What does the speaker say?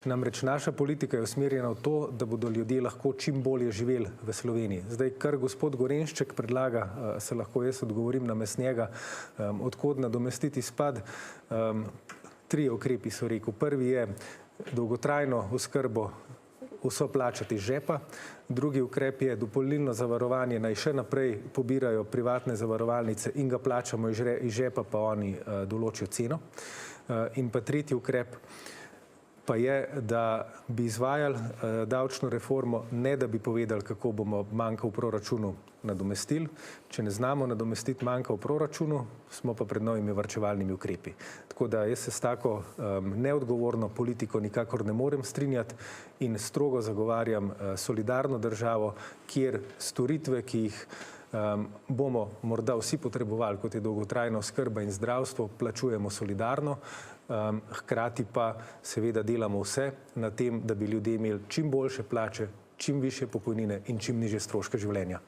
Namreč naša politika je usmerjena v to, da bodo ljudje lahko čim bolje živeli v Sloveniji. Zdaj, kar gospod Gorenšček predlaga, se lahko jaz odgovorim namesto njega, odkod nadomestiti izpad. Trije ukrepi so rekel. Prvi je dolgotrajno oskrbo vso plačati iz žepa. Drugi ukrep je dopolnilno zavarovanje, naj še naprej pobirajo privatne zavarovalnice in ga plačamo iz žepa, pa oni določijo ceno. In pa tretji ukrep pa je, da bi izvajali davčno reformo, ne da bi povedali, kako bomo manka v proračunu nadomestili. Če ne znamo nadomestiti manka v proračunu, smo pa pred novimi varčevalnimi ukrepi. Tako da jaz se s tako neodgovorno politiko nikakor ne morem strinjati in strogo zagovarjam solidarno državo, kjer storitve, ki jih bomo morda vsi potrebovali, kot je dolgotrajna oskrba in zdravstvo, plačujemo solidarno, hkrati pa seveda delamo vse na tem, da bi ljudje imeli čim boljše plače, čim višje pokojnine in čim nižje stroške življenja.